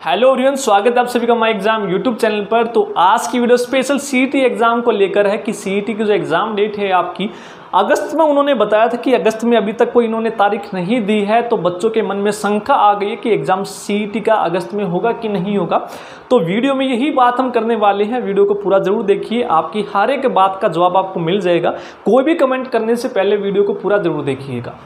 Hello everyone, स्वागत है आप सभी का माई एग्जाम यूट्यूब चैनल पर। तो आज की वीडियो स्पेशल सीईटी एग्जाम को लेकर है कि सीईटी की जो एग्जाम डेट है आपकी अगस्त में उन्होंने बताया था कि अगस्त में अभी तक कोई इन्होंने तारीख नहीं दी है। तो बच्चों के मन में शंका आ गई है कि एग्जाम सीईटी का अगस्त में होगा कि नहीं होगा। तो वीडियो में यही बात हम करने वाले हैं। वीडियो को पूरा जरूर देखिए, आपकी हर एक बात का जवाब आपको मिल जाएगा। कोई भी कमेंट करने से पहले वीडियो को पूरा जरूर देखिएगा।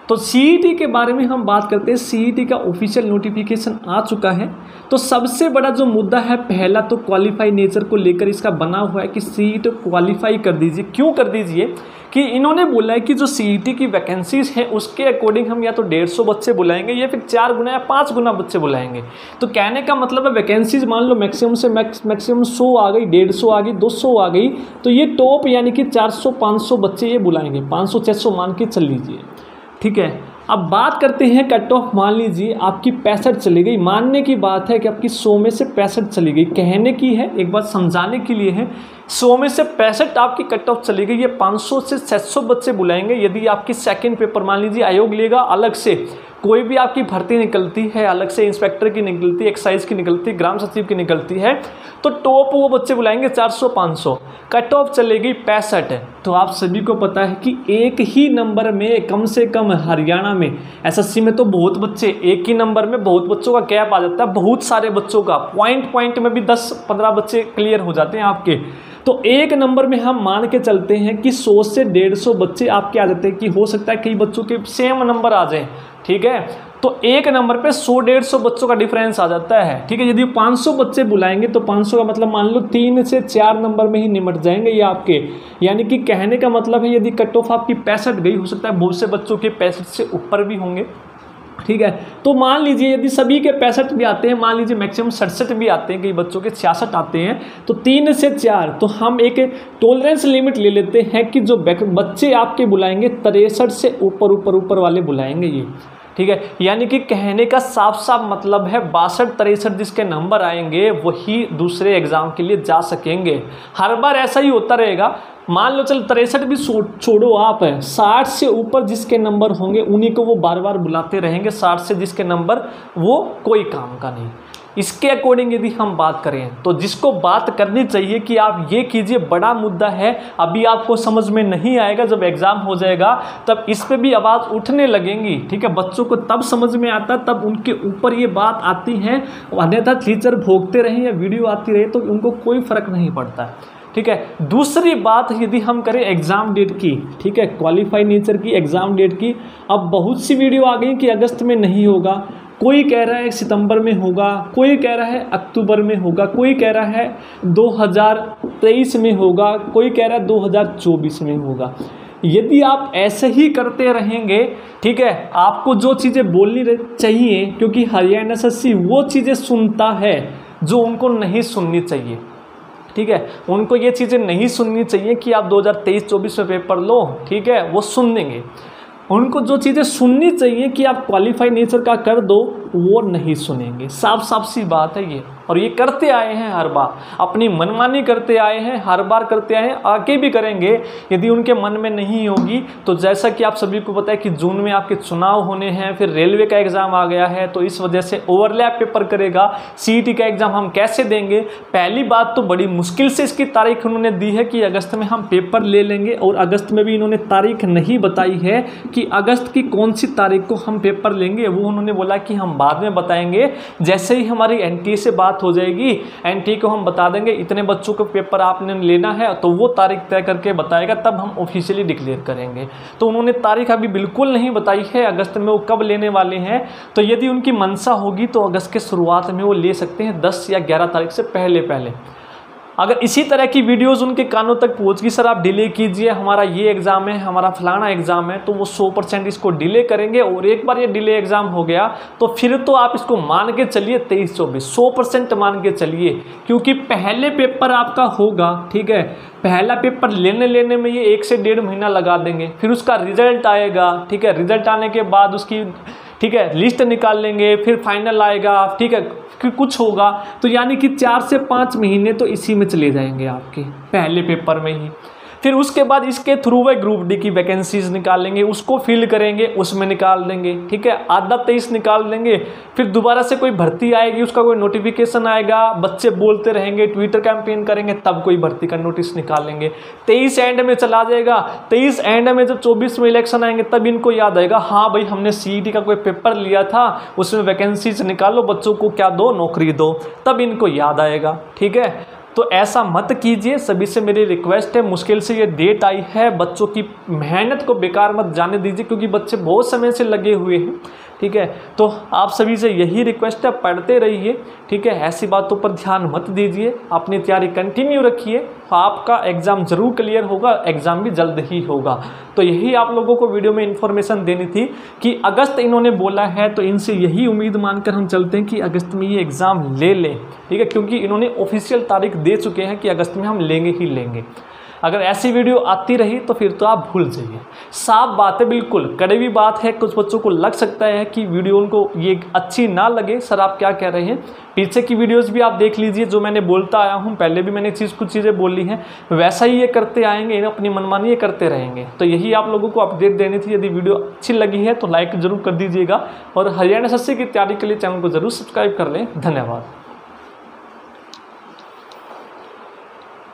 तो सीईटी के बारे में हम बात करते हैं। सीईटी का ऑफिशियल नोटिफिकेशन आ चुका है। तो सबसे बड़ा जो मुद्दा है, पहला तो क्वालिफाई नेचर को लेकर इसका बना हुआ है कि सीईटी क्वालिफाई कर दीजिए। क्यों कर दीजिए कि इन्होंने बोला है कि जो सीईटी की वैकेंसीज है उसके अकॉर्डिंग हम या तो 150 बच्चे बुलाएंगे या फिर 4 गुना या 5 गुना बच्चे बुलाएंगे। तो कहने का मतलब है वैकेंसीज मान लो मैक्सिमम से मैक्सिमम 100 आ गई, 150 आ गई, 200 आ गई, तो ये टॉप यानी कि 400-500 बच्चे ये बुलाएंगे। 500-600 मान के चल लीजिए, ठीक है। अब बात करते हैं कट ऑफ। मान लीजिए आपकी 65 चली गई, मानने की बात है कि आपकी 100 में से 65 चली गई, कहने की है, एक बात समझाने के लिए है। 100 में से 65 आपकी कट ऑफ चली गई, ये 500 से 600 बच्चे बुलाएंगे। यदि आपकी सेकंड पेपर मान लीजिए आयोग लेगा अलग से, कोई भी आपकी भर्ती निकलती है अलग से, इंस्पेक्टर की निकलती है, एक्साइज की निकलती है, ग्राम सचिव की निकलती है, तो टॉप वो बच्चे बुलाएंगे 400-500। कट ऑफ चलेगी 65। तो आप सभी को पता है कि एक ही नंबर में कम से कम हरियाणा में एसएससी में तो बहुत बच्चे, एक ही नंबर में बहुत बच्चों का गैप आ जाता है, बहुत सारे बच्चों का पॉइंट में भी 10-15 बच्चे क्लियर हो जाते हैं आपके। तो एक नंबर में हम मान के चलते हैं कि 100 से 150 बच्चे आपके आ जाते हैं, कि हो सकता है कई बच्चों के सेम नंबर आ जाए, ठीक है। तो एक नंबर पे 100-150 बच्चों का डिफरेंस आ जाता है, ठीक है। यदि 500 बच्चे बुलाएंगे तो 500 का मतलब मान लो 3 से 4 नंबर में ही निमट जाएंगे ये आपके। यानी कि कहने का मतलब है यदि कट ऑफ आपकी 65 गई, हो सकता है बहुत से बच्चों के 65 से ऊपर भी होंगे, ठीक है। तो मान लीजिए यदि सभी के 65 भी आते हैं, मान लीजिए मैक्सिमम 67 भी आते हैं, कई बच्चों के 66 आते हैं, तो 3 से 4 तो हम एक टॉलरेंस लिमिट ले लेते हैं कि जो बच्चे आपके बुलाएंगे 63 से ऊपर वाले बुलाएंगे ये, ठीक है। यानी कि कहने का साफ साफ मतलब है 62-63 जिसके नंबर आएंगे वही दूसरे एग्जाम के लिए जा सकेंगे। हर बार ऐसा ही होता रहेगा। मान लो चल 63 भी छोड़ो, आप 60 से ऊपर जिसके नंबर होंगे उन्हीं को वो बार बार बुलाते रहेंगे। 60 से जिसके नंबर वो कोई काम का नहीं। इसके अकॉर्डिंग यदि हम बात करें तो जिसको बात करनी चाहिए कि आप ये कीजिए, बड़ा मुद्दा है, अभी आपको समझ में नहीं आएगा, जब एग्जाम हो जाएगा तब इस पे भी आवाज़ उठने लगेंगी, ठीक है। बच्चों को तब समझ में आता, तब उनके ऊपर ये बात आती है। अन्यथा टीचर भोगते रहे या वीडियो आती रहे तो उनको कोई फर्क नहीं पड़ता, ठीक है। दूसरी बात यदि हम करें एग्जाम डेट की, ठीक है, क्वालिफाई नेचर की एग्जाम डेट की, अब बहुत सी वीडियो आ गई कि अगस्त में नहीं होगा, कोई कह रहा है सितंबर में होगा, कोई कह रहा है अक्टूबर में होगा, कोई कह रहा है 2023 में होगा, कोई कह रहा है 2024 में होगा। यदि आप ऐसे ही करते रहेंगे, ठीक है, आपको जो चीज़ें बोलनी चाहिए, क्योंकि हरियाणा एसएससी वो चीज़ें सुनता है जो उनको नहीं सुननी चाहिए, ठीक है। उनको ये चीज़ें नहीं सुननी चाहिए कि आप 2023-24 में पेपर लो, ठीक है, वो सुन लेंगे। उनको जो चीज़ें सुननी चाहिए कि आप क्वालिफाई नेचर का कर दो, वो नहीं सुनेंगे। साफ साफ सी बात है ये, और ये करते आए हैं हर बार, अपनी मनमानी करते आए हैं, हर बार करते आए हैं, आगे भी करेंगे। यदि उनके मन में नहीं होगी तो जैसा कि आप सभी को पता है कि जून में आपके चुनाव होने हैं, फिर रेलवे का एग्ज़ाम आ गया है, तो इस वजह से ओवरलैप पेपर करेगा। सीईटी का एग्ज़ाम हम कैसे देंगे? पहली बात तो बड़ी मुश्किल से इसकी तारीख उन्होंने दी है कि अगस्त में हम पेपर ले लेंगे, और अगस्त में भी इन्होंने तारीख नहीं बताई है कि अगस्त की कौन सी तारीख को हम पेपर लेंगे। वो उन्होंने बोला कि हम बाद में बताएंगे, जैसे ही हमारी एनटीए से बात हो जाएगी, एनटीए को हम बता देंगे इतने बच्चों को पेपर आपने लेना है, तो वो तारीख तय करके बताएगा, तब हम ऑफिशियली डिक्लेयर करेंगे। तो उन्होंने तारीख अभी बिल्कुल नहीं बताई है अगस्त में वो कब लेने वाले हैं। तो यदि उनकी मंशा होगी तो अगस्त के शुरुआत में वो ले सकते हैं, 10 या 11 तारीख से पहले। अगर इसी तरह की वीडियोस उनके कानों तक पहुँच गई, सर आप डिले कीजिए, हमारा ये एग्ज़ाम है, हमारा फलाना एग्ज़ाम है, तो वो 100% इसको डिले करेंगे। और एक बार ये डिले एग्ज़ाम हो गया तो फिर तो आप इसको मान के चलिए 23-24 100% मान के चलिए, क्योंकि पहले पेपर आपका होगा, ठीक है। पहला पेपर लेने में ये 1 से 1.5 महीना लगा देंगे, फिर उसका रिजल्ट आएगा, ठीक है। रिजल्ट आने के बाद उसकी, ठीक है, लिस्ट निकाल लेंगे, फिर फाइनल आएगा, ठीक है, फिर कुछ होगा, तो यानी कि 4 से 5 महीने तो इसी में चले जाएंगे आपके पहले पेपर में ही। फिर उसके बाद इसके थ्रू वह ग्रुप डी की वैकेंसीज निकालेंगे, उसको फिल करेंगे, उसमें निकाल देंगे, ठीक है, आधा 23 निकाल देंगे। फिर दोबारा से कोई भर्ती आएगी, उसका कोई नोटिफिकेशन आएगा, बच्चे बोलते रहेंगे, ट्विटर कैंपेन करेंगे, तब कोई भर्ती का नोटिस निकालेंगे। 23 एंड में चला जाएगा। 23 एंड में जब 24 में इलेक्शन आएंगे तब इनको याद आएगा, हाँ भाई हमने सीईटी का कोई पेपर लिया था, उसमें वैकेंसीज निकालो, बच्चों को क्या दो, नौकरी दो, तब इनको याद आएगा। ठीक है, तो ऐसा मत कीजिए, सभी से मेरी रिक्वेस्ट है। मुश्किल से ये डेट आई है, बच्चों की मेहनत को बेकार मत जाने दीजिए, क्योंकि बच्चे बहुत समय से लगे हुए हैं। ठीक है, तो आप सभी से यही रिक्वेस्ट है, पढ़ते रहिए। ठीक है, ऐसी बातों पर ध्यान मत दीजिए, अपनी तैयारी कंटिन्यू रखिए, आपका एग्ज़ाम ज़रूर क्लियर होगा, एग्ज़ाम भी जल्द ही होगा। तो यही आप लोगों को वीडियो में इन्फॉर्मेशन देनी थी कि अगस्त इन्होंने बोला है, तो इनसे यही उम्मीद मानकर हम चलते हैं कि अगस्त में ये एग्ज़ाम ले लें। ठीक है, क्योंकि इन्होंने ऑफिशियल तारीख दे चुके हैं कि अगस्त में हम लेंगे ही लेंगे। अगर ऐसी वीडियो आती रही तो फिर तो आप भूल जाइए। साफ बात है, बिल्कुल कड़वी बात है। कुछ बच्चों को लग सकता है कि वीडियो उनको ये अच्छी ना लगे, सर आप क्या कह रहे हैं। पीछे की वीडियोस भी आप देख लीजिए, जो मैंने बोलता आया हूँ, पहले भी मैंने कुछ चीज़ें बोली हैं, वैसा ही ये करते आएंगे, अपनी मनमानी ये करते रहेंगे। तो यही आप लोगों को अपडेट देनी थी। यदि वीडियो अच्छी लगी है तो लाइक ज़रूर कर दीजिएगा, और हरियाणा एसएससी की तैयारी के लिए चैनल को ज़रूर सब्सक्राइब कर लें। धन्यवाद।